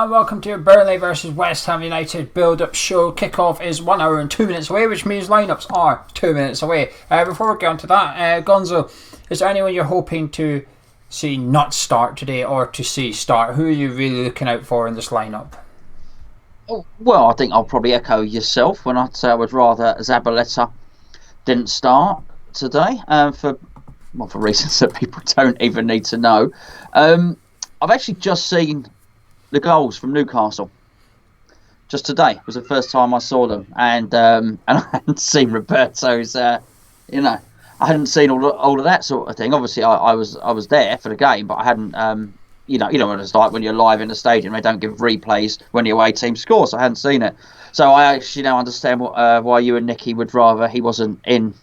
and welcome to your Burnley versus West Ham United build-up show. Kick-off is 1 hour and 2 minutes away, which means lineups are 2 minutes away. Before we get on to that, Gonzo, is there anyone you're hoping to see not start today or to see start? Who are you really looking out for in this lineup? Well, I think I'll probably echo yourself when I say I would rather Zabaleta didn't start today for reasons that people don't even need to know. I've actually just seen the goals from Newcastle. Just today was the first time I saw them, and I hadn't seen Roberto's. I hadn't seen all of that sort of thing. Obviously, I was there for the game, but I hadn't. You know what it's like when you're live in the stadium. They don't give replays when the away team scores. So I hadn't seen it. So I actually now understand why you and Nicky would rather he wasn't in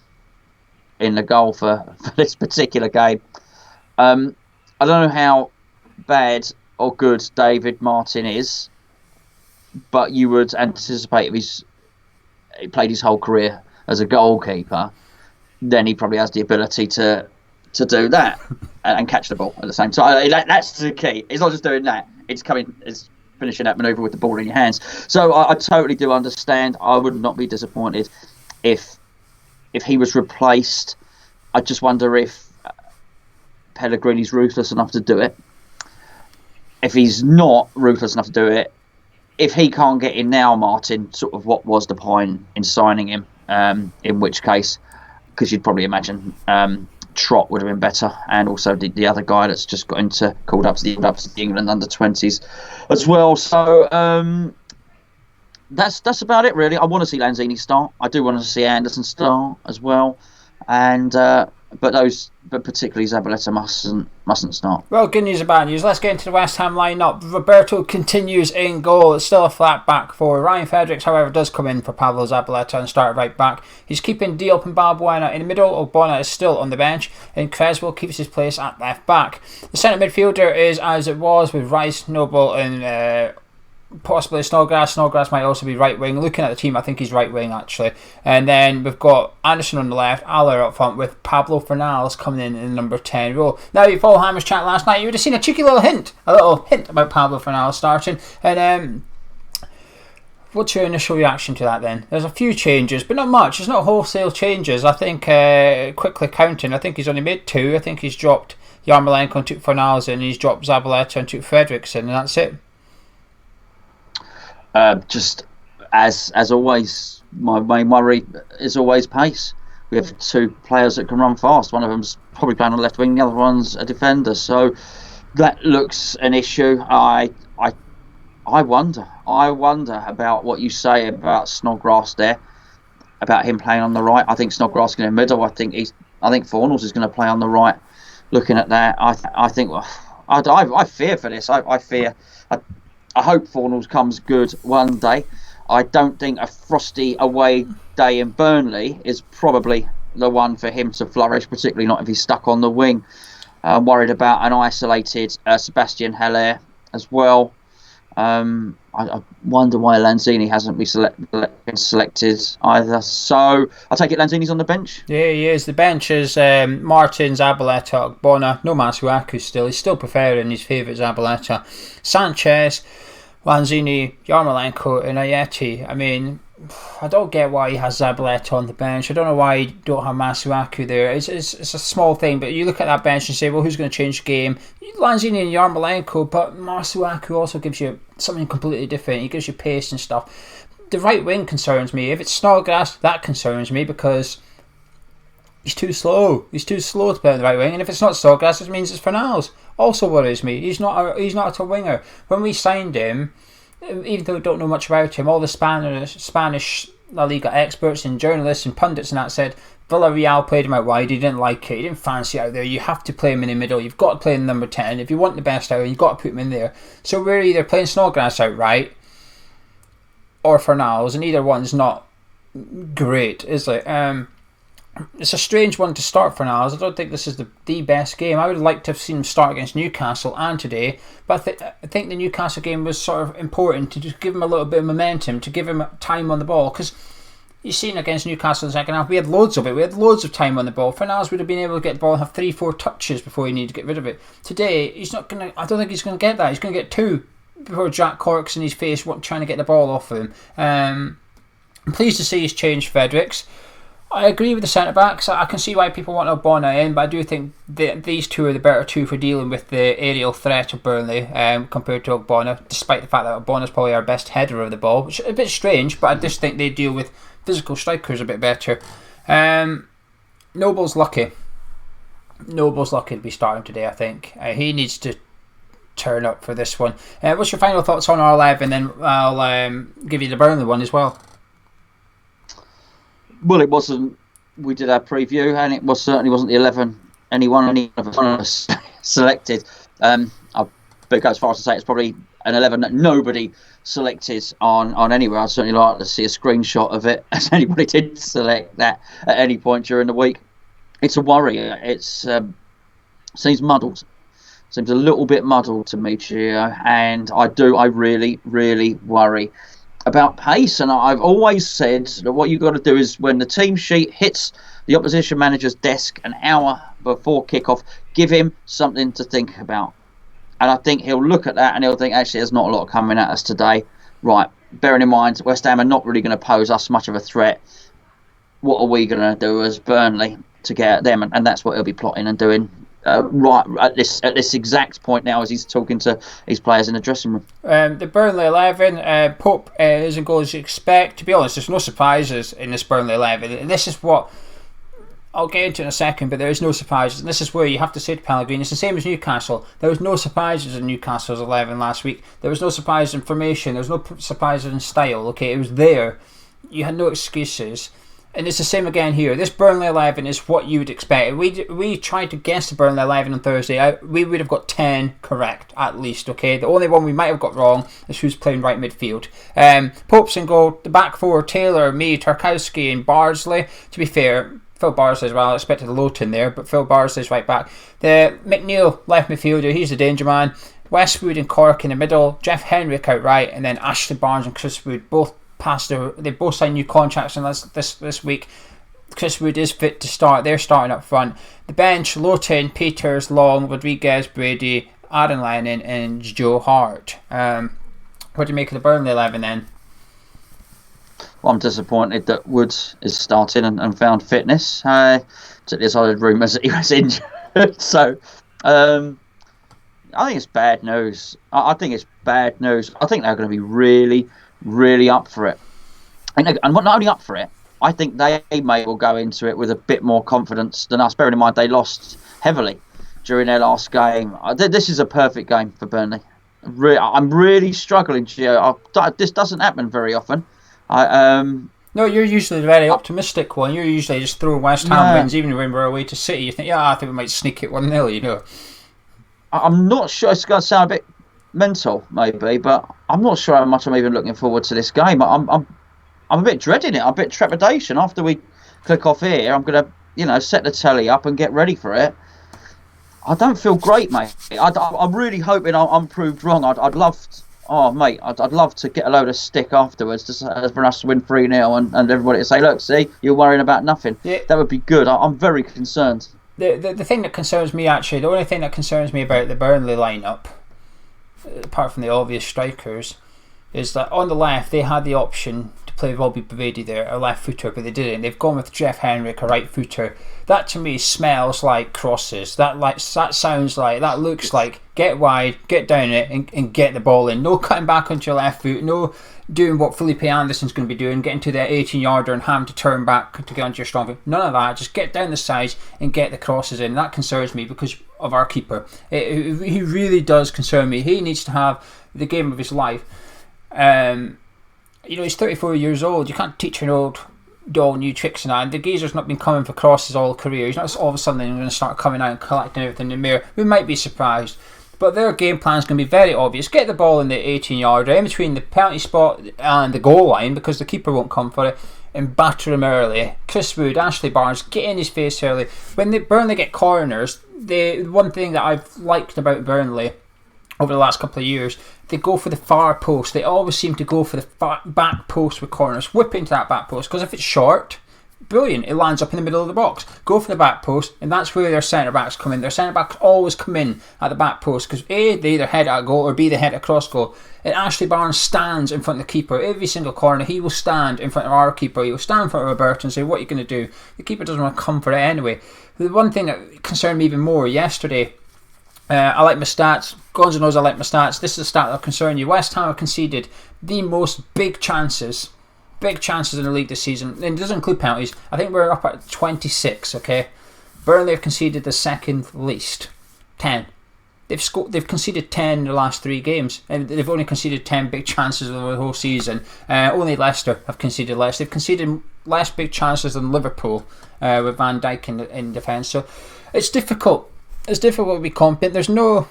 the goal for this particular game. I don't know how bad or good David Martin is, but you would anticipate if he played his whole career as a goalkeeper, then he probably has the ability to do that and catch the ball at the same time. That's the key. It's not just doing that. It's finishing that manoeuvre with the ball in your hands. So I totally do understand. I would not be disappointed if he was replaced. I just wonder if Pellegrini's ruthless enough to do it. If he's not ruthless enough to do it, if he can't get in now, Martin, sort of what was the point in signing him? In which case, because you'd probably imagine Trott would have been better, and also the other guy that's just got called up to the England under-20s as well. So that's about it, really. I want to see Lanzini start. I do want to see Anderson start as well, and but particularly Zabaleta mustn't start. Well, good news and bad news. Let's get into the West Ham lineup. Roberto continues in goal. It's still a flat back four. Ryan Fredericks, however, does come in for Pablo Zabaleta and start right back. He's keeping Diop and Balbuena in the middle. Ogbonna is still on the bench, and Creswell keeps his place at left back. The centre midfielder is as it was with Rice, Noble, and possibly Snodgrass. Snodgrass might also be right wing. Looking at the team, I think he's right wing actually. And then we've got Anderson on the left, Aller up front with Pablo Fornals coming in the number 10 role. Now, if you follow Hammer's chat last night, you would have seen a little hint about Pablo Fornals starting. And what's your initial reaction to that then? There's a few changes, but not much. It's not wholesale changes. I think, quickly counting, I think he's only made 2. I think he's dropped Yarmolenko and took Fornals in, and he's dropped Zabaleta and took Fredericks in, and that's it. Just as always, my main worry is always pace. We have 2 players that can run fast. One of them's probably playing on the left wing, the other one's a defender. So that looks an issue. I wonder about what you say about Snodgrass there, about him playing on the right. I think Snodgrass is going to middle. I think Fornals is going to play on the right. Looking at that, I think I fear for this. I hope Fornals comes good one day. I don't think a frosty away day in Burnley is probably the one for him to flourish, particularly not if he's stuck on the wing. I'm worried about an isolated Sebastian Haller as well. I wonder why Lanzini hasn't been selected either. So I'll take it Lanzini's on the bench. Yeah, he is. The bench is Martin, Zabaleta, Ogbonna, no Masuaku still. He's still preferring his favourite Zabaleta. Sanchez, Lanzini, Yarmolenko and Ayeti. I mean, I don't get why he has Zabaleta on the bench. I don't know why you don't have Masuaku there. It's a small thing, but you look at that bench and say, well, who's going to change the game? Lanzini and Yarmolenko, but Masuaku also gives you something completely different. He gives you pace and stuff. The right wing concerns me. If it's Snodgrass, that concerns me because he's too slow. He's too slow to play on the right wing. And if it's not Snodgrass, it means it's Fornals. Also worries me. He's not a winger. When we signed him, even though we don't know much about him, all the Spanish La Liga experts and journalists and pundits and that said Villarreal played him out wide. He didn't like it. He didn't fancy it out there. You have to play him in the middle. You've got to play in number 10. If you want the best out, you've got to put him in there. So we're either playing Snodgrass out right or Fornals, and either one's not great, is it? It's a strange one to start for now. I don't think this is the best game. I would like to have seen him start against Newcastle and today, but I think the Newcastle game was sort of important to just give him a little bit of momentum, to give him time on the ball, because you've seen against Newcastle in the second half, we had loads of it. We had loads of time on the ball. Fornals would have been able to get the ball and have 3-4 touches before he needed to get rid of it. Today, he's not going to. I don't think he's going to get that. He's going to get 2 before Jack Cork's in his face trying to get the ball off him. I'm pleased to see he's changed Fredericks. I agree with the centre-backs. I can see why people want Ogbonna in, but I do think these two are the better two for dealing with the aerial threat of Burnley compared to Ogbonna, despite the fact that Ogbonna's probably our best header of the ball, which is a bit strange, but I just think they deal with physical strikers a bit better. Noble's lucky. Noble's lucky to be starting today, I think. He needs to turn up for this one. What's your final thoughts on our 11? Then I'll give you the Burnley one as well. Well, it wasn't. We did our preview, and it certainly wasn't the 11 any of us selected. I'll go as far as to say it's probably an 11 that nobody selected on anywhere. I'd certainly like to see a screenshot of it, as anybody did select that at any point during the week. It's a worry. It's seems muddled. Seems a little bit muddled to me, Gio, and I really, really worry about pace. And I've always said that what you've got to do is when the team sheet hits the opposition manager's desk an hour before kickoff, give him something to think about. And I think he'll look at that and he'll think, actually, there's not a lot coming at us today. Right, bearing in mind, West Ham are not really going to pose us much of a threat. What are we going to do as Burnley to get at them? And that's what he'll be plotting and doing right at this exact point now as he's talking to his players in the dressing room. The Burnley 11, Pope is in goal as you expect. To be honest, there's no surprises in this Burnley 11, and this is what I'll get into in a second, but there is no surprises, and this is where you have to say to Pellegrini, it's the same as Newcastle. There was no surprises in Newcastle's 11 last week. There was no surprise in formation. There was no surprises in style. Okay, it was there. You had no excuses. And it's the same again here. This Burnley 11 is what you would expect. We tried to guess the Burnley 11 on Thursday. We would have got 10 correct, at least. Okay, the only one we might have got wrong is who's playing right midfield. Pope's in goal. The back four, Taylor, me, Tarkowski and Bardsley. To be fair, Phil Bardsley as well. I expected a Lowton there, but Phil Bardsley's right back. The McNeil, left midfielder, he's the danger man. Westwood and Cork in the middle. Jeff Henrik out right, and then Ashley Barnes and Chris Wood both they both signed new contracts in this week. Chris Wood is fit to start. They're starting up front. The bench, Lowton, Peters, Long, Rodriguez, Brady, Aaron Lennon and Joe Hart. What do you make of the Burnley 11 then? Well, I'm disappointed that Wood is starting and found fitness. There's other rumours that he was injured. So I think it's bad news. I think it's bad news. I think they're going to be really up for it, and not only up for it, I think they may well go into it with a bit more confidence than us. Bearing in mind they lost heavily during their last game. This is a perfect game for Burnley. I'm really struggling, Gio. This doesn't happen very often. No, you're usually the very optimistic one. You're usually just throwing West Ham wins, even when we're away to City. You think, I think we might sneak it 1-0. You know, I'm not sure. It's going to sound a bit mental maybe, but I'm not sure how much I'm even looking forward to this game. I'm a bit dreading it. I'm a bit trepidation. After we click off here, I'm gonna set the telly up and get ready for it. I don't feel great, mate. I'm really hoping I'm proved wrong. I'd love I'd love to get a load of stick afterwards for us to win 3-0 and everybody to say, look, see, you're worrying about nothing. Yeah. That would be good. I'm very concerned. The thing that concerns me, actually, the only thing that concerns me about the Burnley lineup, apart from the obvious strikers, is that on the left they had the option to play Robbie Brady there, a left footer, but they didn't. They've gone with Jeff Henrik, a right footer. That to me smells like crosses. That sounds like, that looks like get wide, get down it and get the ball in. No cutting back onto your left foot, no doing what Felipe Anderson's going to be doing, getting to the 18-yarder and having to turn back to get onto your strong foot. None of that. Just get down the sides and get the crosses in. That concerns me because of our keeper. He really does concern me. He needs to have the game of his life. He's 34 years old. You can't teach an old dog new tricks and that. And the geezer's not been coming for crosses all career. He's not all of a sudden going to start coming out and collecting everything in the mirror. We might be surprised. But their game plan is going to be very obvious. Get the ball in the 18-yarder, in between the penalty spot and the goal line, because the keeper won't come for it, and batter him early. Chris Wood, Ashley Barnes, get in his face early. When Burnley get corners, the one thing that I've liked about Burnley over the last couple of years, they go for the far post. They always seem to go for the back post with corners. Whip into that back post, because if it's short, brilliant. It lands up in the middle of the box. Go for the back post, and that's where their centre-backs come in. Their centre-backs always come in at the back post because A, they either head at goal or B, they head across goal. And Ashley Barnes stands in front of the keeper. Every single corner, he will stand in front of our keeper. He will stand in front of Roberto and say, what are you going to do? The keeper doesn't want to come for it anyway. The one thing that concerned me even more yesterday, I like my stats. Gonzo knows I like my stats. This is a stat that'll concern you. West Ham have conceded the most big chances in the league this season. And it doesn't include penalties. I think we're up at 26, okay? Burnley have conceded the second least. 10. They've conceded 10 in the last 3 games. And they've only conceded 10 big chances over the whole season. Only Leicester have conceded less. They've conceded less big chances than Liverpool with Van Dijk in defence. So it's difficult. It's difficult to be confident. There's no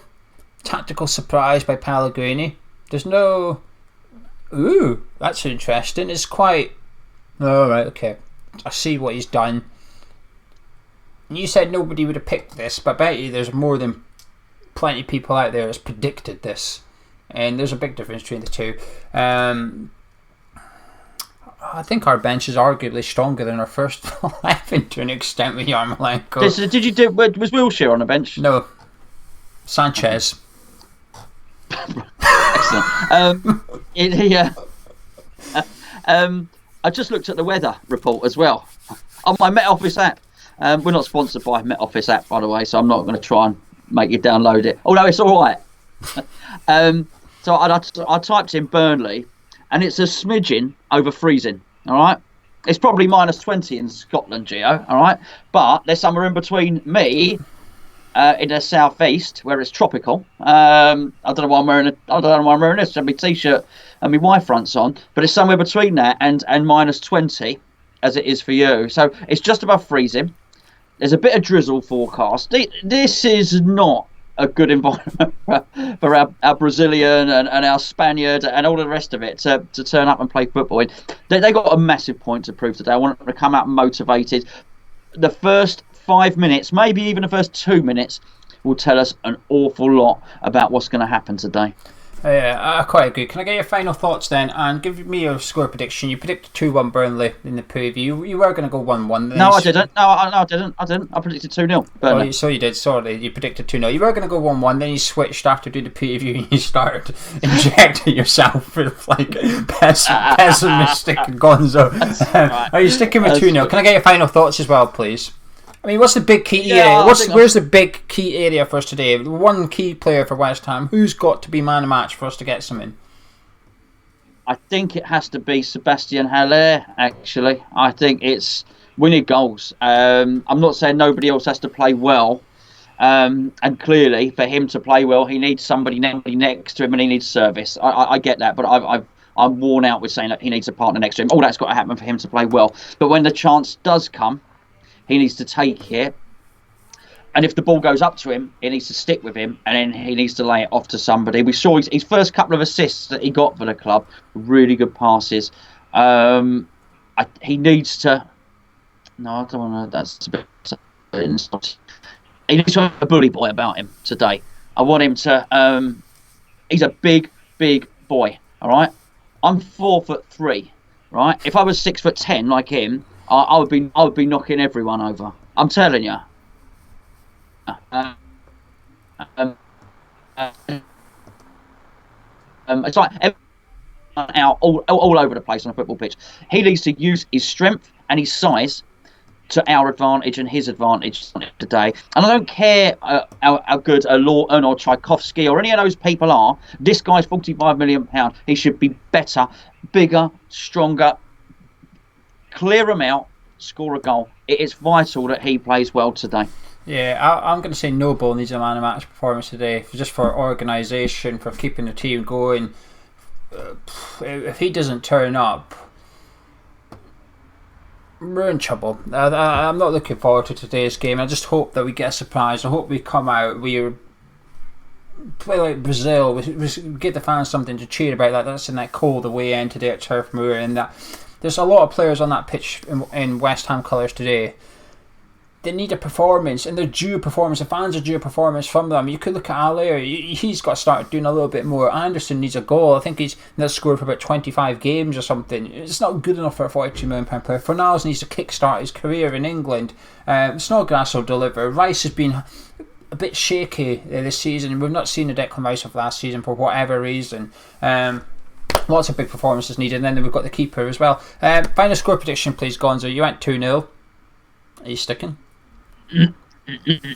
tactical surprise by Pellegrini. There's no, ooh, that's interesting. It's quite, alright, okay. I see what he's done. You said nobody would have picked this, but I bet you there's more than plenty of people out there that's predicted this. And there's a big difference between the two. I think our bench is arguably stronger than our first 11 to an extent with Yarmolenko. Was Wilshere on the bench? No. Sanchez. Excellent. I just looked at the weather report as well on my Met Office app. We're not sponsored by Met Office app, by the way, so I'm not going to try and make you download it. Although it's all right. So I typed in Burnley, and it's a smidgen over freezing. All right, it's probably minus 20 in Scotland, Geo. All right, but there's somewhere in between me. In the southeast, where it's tropical. I don't know why I'm wearing this. I have my t-shirt and my Y fronts on, but it's somewhere between that and minus 20, as it is for you. So it's just above freezing. There's a bit of drizzle forecast. This is not a good environment for our Brazilian and our Spaniard and all the rest of it to turn up and play football in. They got a massive point to prove today. I want them to come out motivated. The first 5 minutes, maybe even the first 2 minutes, will tell us an awful lot about what's going to happen today. Yeah, I quite agree. Can I get your final thoughts then, and give me your score prediction? You predicted 2-1 Burnley in the preview. You were going to go 1-1. No, I didn't. No, I didn't. I predicted 2-0 Burnley. Oh, so you did. Sorry, you predicted 2-0. You were going to go 1-1, then you switched after doing the preview and you started injecting yourself with like pessimistic Gonzo. Right. Are you sticking with 2-0? Can I get your final thoughts as well, please? I mean, what's the big key area? Where's the big key area for us today? One key player for West Ham. Who's got to be man of match for us to get something? I think it has to be Sebastian Haller, actually. I think we need goals. I'm not saying nobody else has to play well. And clearly, for him to play well, he needs somebody next to him and he needs service. I get that, but I'm worn out with saying that he needs a partner next to him. All that's got to happen for him to play well. But when the chance does come, he needs to take it, and if the ball goes up to him, he needs to stick with him, and then he needs to lay it off to somebody. We saw his first couple of assists that he got for the club, really good passes. He needs to. No, I don't want to. That's a bit. He needs to have a bully boy about him today. I want him to. He's a big boy. All right. I'm 4'3", right? If I was 6'10" like him, I would be knocking everyone over. I'm telling you. It's like everyone out all over the place on a football pitch. He needs to use his strength and his size to our advantage and his advantage today. And I don't care how good a Lawton or Tchaikovsky or any of those people are. This guy's £45 million. He should be better, bigger, stronger. Clear him out, score a goal. It is vital that he plays well today. Yeah, I'm going to say Noble needs a man of match performance today, just for organisation, for keeping the team going. If he doesn't turn up, we're in trouble. I'm not looking forward to today's game. I just hope that we get a surprise. I hope we come out, we play like Brazil, we give the fans something to cheer about. That's in that cold away end today at Turf Moor, and that there's a lot of players on that pitch in West Ham colours today they need a performance, and they're due a performance. The fans are due a performance from them. You could look at Allaire. He's got to start doing a little bit more. Anderson needs a goal. I think he's scored for about 25 games or something. It's not good enough for a £42 million player. Fornals needs to kickstart his career in England. Snodgrass will deliver. Rice has been a bit shaky this season. We've not seen the Declan Rice of last season for whatever reason. Lots of big performances needed, and then we've got the keeper as well. Final score prediction, please, Gonzo. You went 2-0. Are you sticking?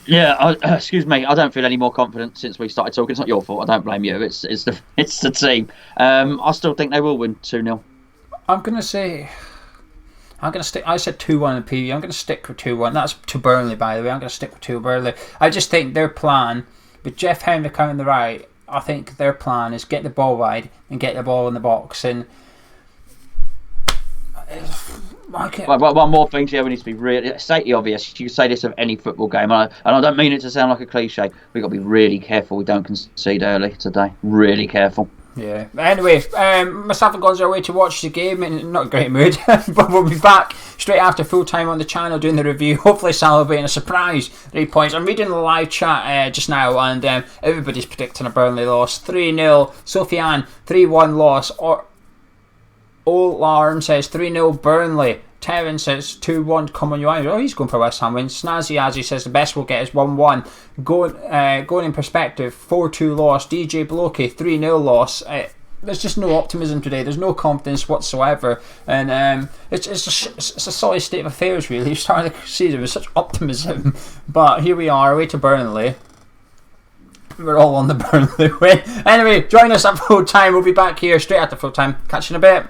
Yeah, excuse me. I don't feel any more confident since we started talking. It's not your fault. I don't blame you. It's the team. I still think they will win 2-0. I'm gonna stick. I said 2-1 in the preview. I'm gonna stick with 2-1. That's to Burnley, by the way. I'm gonna stick with 2 Burnley. I just think their plan with Jeff Hendrick on the right. I think their plan is get the ball wide and get the ball in the box. And one more thing, Geo, needs to be really state the obvious. You say this of any football game, and I don't mean it to sound like a cliche. We've got to be really careful we don't concede early today. Really careful. Yeah. Anyway, myself and Gonzo are away to watch the game in not a great mood, but we'll be back straight after full time on the channel doing the review. Hopefully celebrating a surprise 3 points. I'm reading the live chat just now, and everybody's predicting a Burnley loss. 3-0. Sofiane 3-1 loss. Or Olarm says 3-0 Burnley. Terran says 2-1 Common United. Oh, he's going for West Ham win. Snazzy Azzy says the best we'll get is 1-1. Going in perspective, 4-2 loss. DJ Blokey 3-0 loss. There's just no optimism today. There's no confidence whatsoever, and it's a solid state of affairs really. You started the season with such optimism, but here we are away to Burnley. We're all on the Burnley win. Anyway, join us at full time. We'll be back here straight after full time. Catch you in a bit.